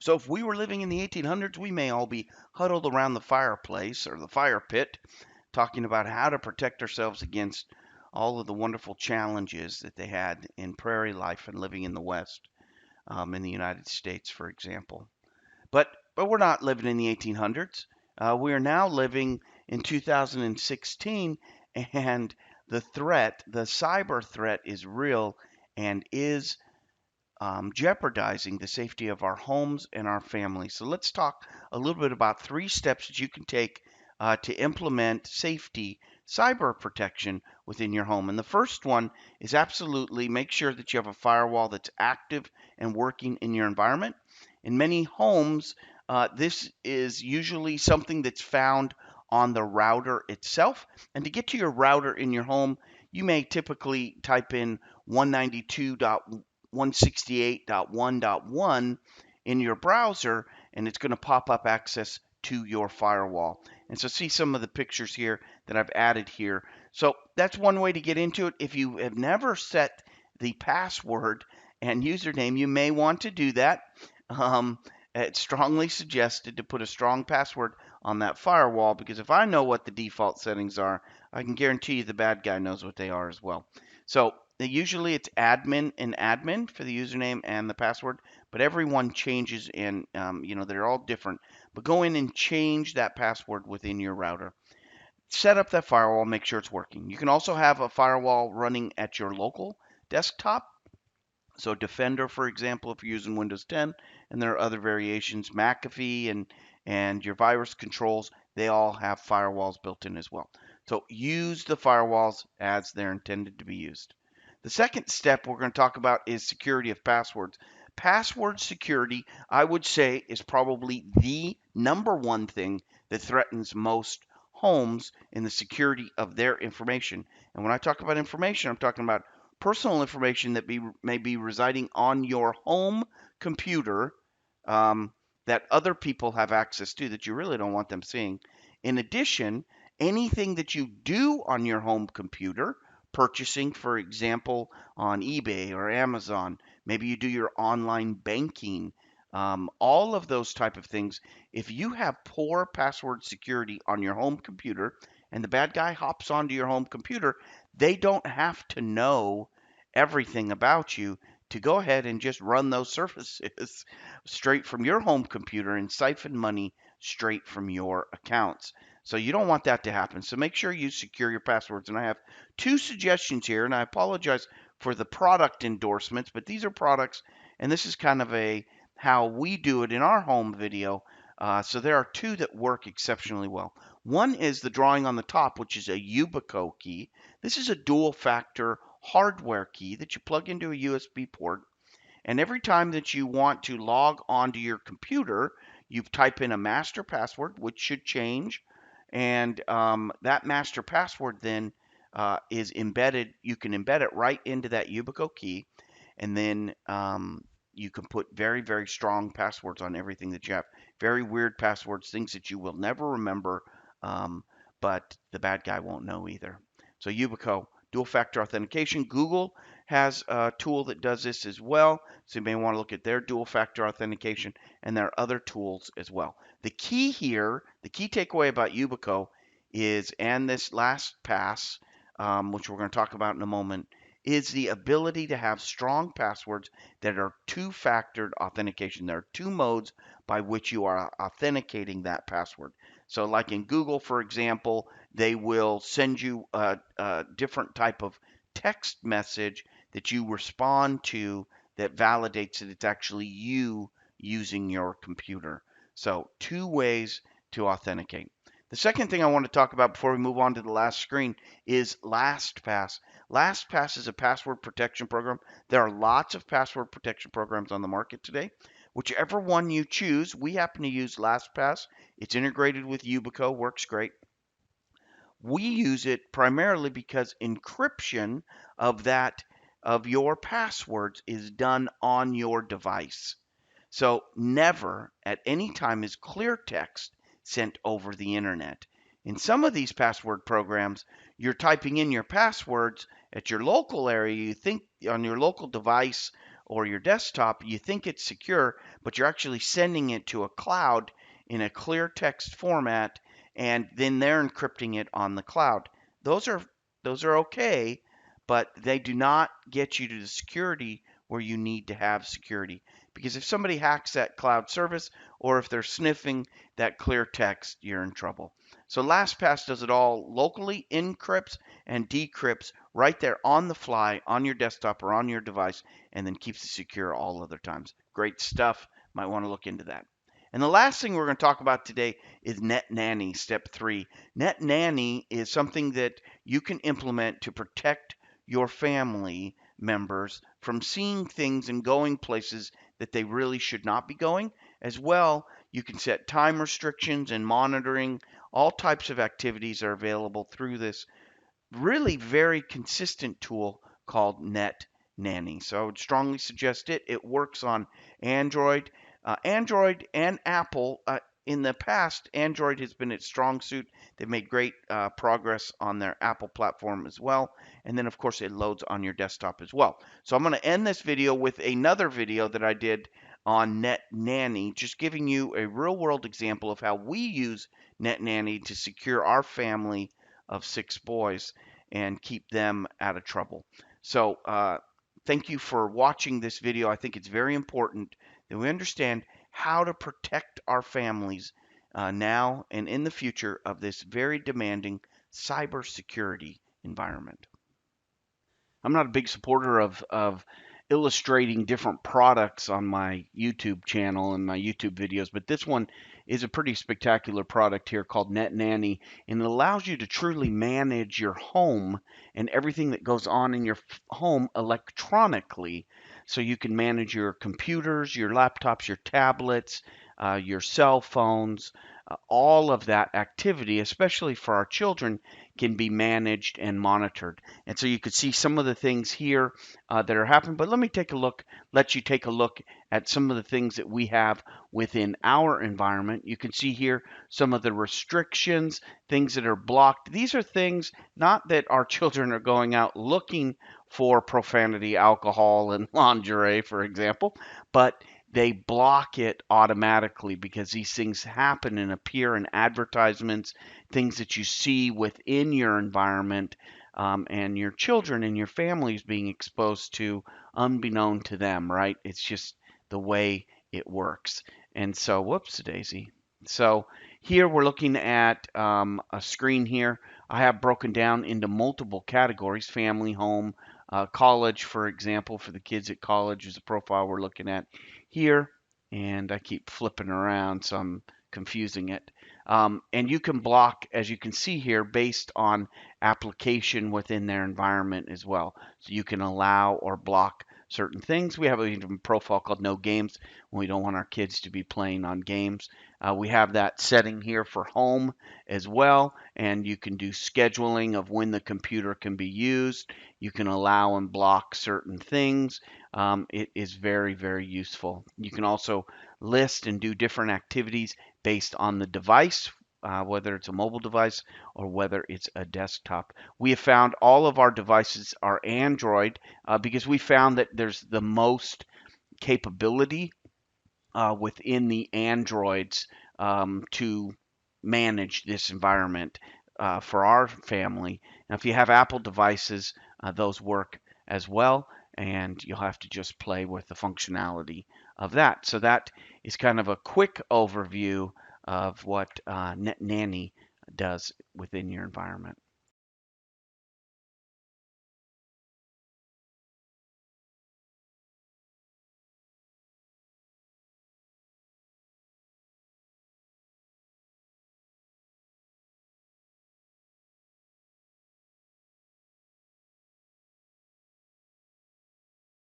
So if we were living in the 1800s, we may all be huddled around the fireplace or the fire pit talking about how to protect ourselves against all of the wonderful challenges that they had in prairie life and living in the West, in the United States, for example. But we're not living in the 1800s. We are now living in 2016, and the cyber threat, is real and is jeopardizing the safety of our homes and our families. So let's talk a little bit about 3 steps that you can take to implement safety cyber protection within your home. And the first one is absolutely make sure that you have a firewall that's active and working in your environment. In many homes, this is usually something that's found on the router itself. And to get to your router in your home, you may typically type in 192.168.1.1 in your browser, and it's going to pop up access to your firewall. And so see some of the pictures here that I've added here. So that's one way to get into it. If you have never set the password and username, you may want to do that. It's strongly suggested to put a strong password on that firewall, because if I know what the default settings are, I can guarantee you the bad guy knows what they are as well. So usually it's admin and admin for the username and the password, but everyone changes, and they're all different. But go in and change that password within your router. Set up that firewall, make sure it's working. You can also have a firewall running at your local desktop. So Defender, for example, if you're using Windows 10, and there are other variations, McAfee and your virus controls, they all have firewalls built in as well. So use the firewalls as they're intended to be used. The second step we're going to talk about is security of passwords. Password security, I would say, is probably the number one thing that threatens most homes in the security of their information. And when I talk about information, I'm talking about personal information that may be residing on your home computer, that other people have access to that you really don't want them seeing. In addition, anything that you do on your home computer, purchasing, for example, on eBay or Amazon, maybe you do your online banking, all of those type of things. If you have poor password security on your home computer and the bad guy hops onto your home computer, they don't have to know everything about you to go ahead and just run those services straight from your home computer and siphon money straight from your accounts. So you don't want that to happen. So make sure you secure your passwords. And I have 2 suggestions here, and I apologize for the product endorsements, but these are products, and this is kind of a how we do it in our home video. So there are 2 that work exceptionally well. One is the drawing on the top, which is a Yubico key. This is a dual factor hardware key that you plug into a USB port. And every time that you want to log onto your computer, you type in a master password, which should change. And that master password then is embedded. You can embed it right into that Yubico key. And then you can put very, very strong passwords on everything that you have. Very weird passwords, things that you will never remember, but the bad guy won't know either. So Yubico, dual factor authentication. Google has a tool that does this as well. So you may want to look at their dual factor authentication, and there are other tools as well. The key here, the key takeaway about Yubico is, and this LastPass, which we're going to talk about in a moment, is the ability to have strong passwords that are two-factored authentication. There are 2 modes by which you are authenticating that password. So like in Google, for example, they will send you a different type of text message that you respond to that validates that it's actually you using your computer. So 2 ways to authenticate. The second thing I want to talk about before we move on to the last screen is LastPass. LastPass is a password protection program. There are lots of password protection programs on the market today. Whichever one you choose, we happen to use LastPass. It's integrated with Yubico, works great. We use it primarily because encryption of your passwords is done on your device. So never at any time is clear text sent over the internet. In some of these password programs, you're typing in your passwords at your local area, you think on your local device or your desktop, you think it's secure, but you're actually sending it to a cloud in a clear text format, and then they're encrypting it on the cloud. Those are those are okay, but they do not get you to the security where you need to have security. Because if somebody hacks that cloud service, or if they're sniffing that clear text, you're in trouble. So LastPass does it all locally, encrypts and decrypts right there on the fly on your desktop or on your device, and then keeps it secure all other times. Great stuff. Might want to look into that. And the last thing we're going to talk about today is Net Nanny, step 3. Net Nanny is something that you can implement to protect your family members from seeing things and going places that they really should not be going. As well, you can set time restrictions and monitoring. All types of activities are available through this really very consistent tool called Net Nanny. So I would strongly suggest it. It works on Android, Android and Apple. In the past, Android has been its strong suit. They've made great progress on their Apple platform as well. And then, of course, it loads on your desktop as well. So I'm going to end this video with another video that I did on Net Nanny, just giving you a real world example of how we use Net Nanny to secure our family of 6 boys and keep them out of trouble. So thank you for watching this video. I think it's very important that we understand how to protect our families now and in the future of this very demanding cybersecurity environment. I'm not a big supporter of illustrating different products on my YouTube channel and my YouTube videos, but this one is a pretty spectacular product here called Net Nanny, and it allows you to truly manage your home and everything that goes on in your home electronically. So you can manage your computers, your laptops, your tablets, your cell phones, all of that activity, especially for our children, can be managed and monitored. And so you could see some of the things here that are happening. But let me let you take a look at some of the things that we have within our environment. You can see here some of the restrictions, things that are blocked. These are things not that our children are going out looking for profanity, alcohol, and lingerie, for example, but they block it automatically because these things happen and appear in advertisements, things that you see within your environment, and your children and your families being exposed to unbeknown to them, right? It's just the way it works. And so, whoops, daisy. So here we're looking at a screen here. I have broken down into multiple categories: family, home, college, for example. For the kids at college is a profile we're looking at here, and I keep flipping around, so I'm confusing it. And you can block, as you can see here, based on application within their environment as well. So you can allow or block certain things. We have a profile called No Games when we don't want our kids to be playing on games. We have that setting here for home as well, and you can do scheduling of when the computer can be used. You can allow and block certain things. It is very, very useful. You can also list and do different activities based on the device, whether it's a mobile device or whether it's a desktop. We have found all of our devices are Android because we found that there's the most capability within the Androids to manage this environment for our family. Now, if you have Apple devices, those work as well, and you'll have to just play with the functionality of that. So that is kind of a quick overview of what Net Nanny does within your environment.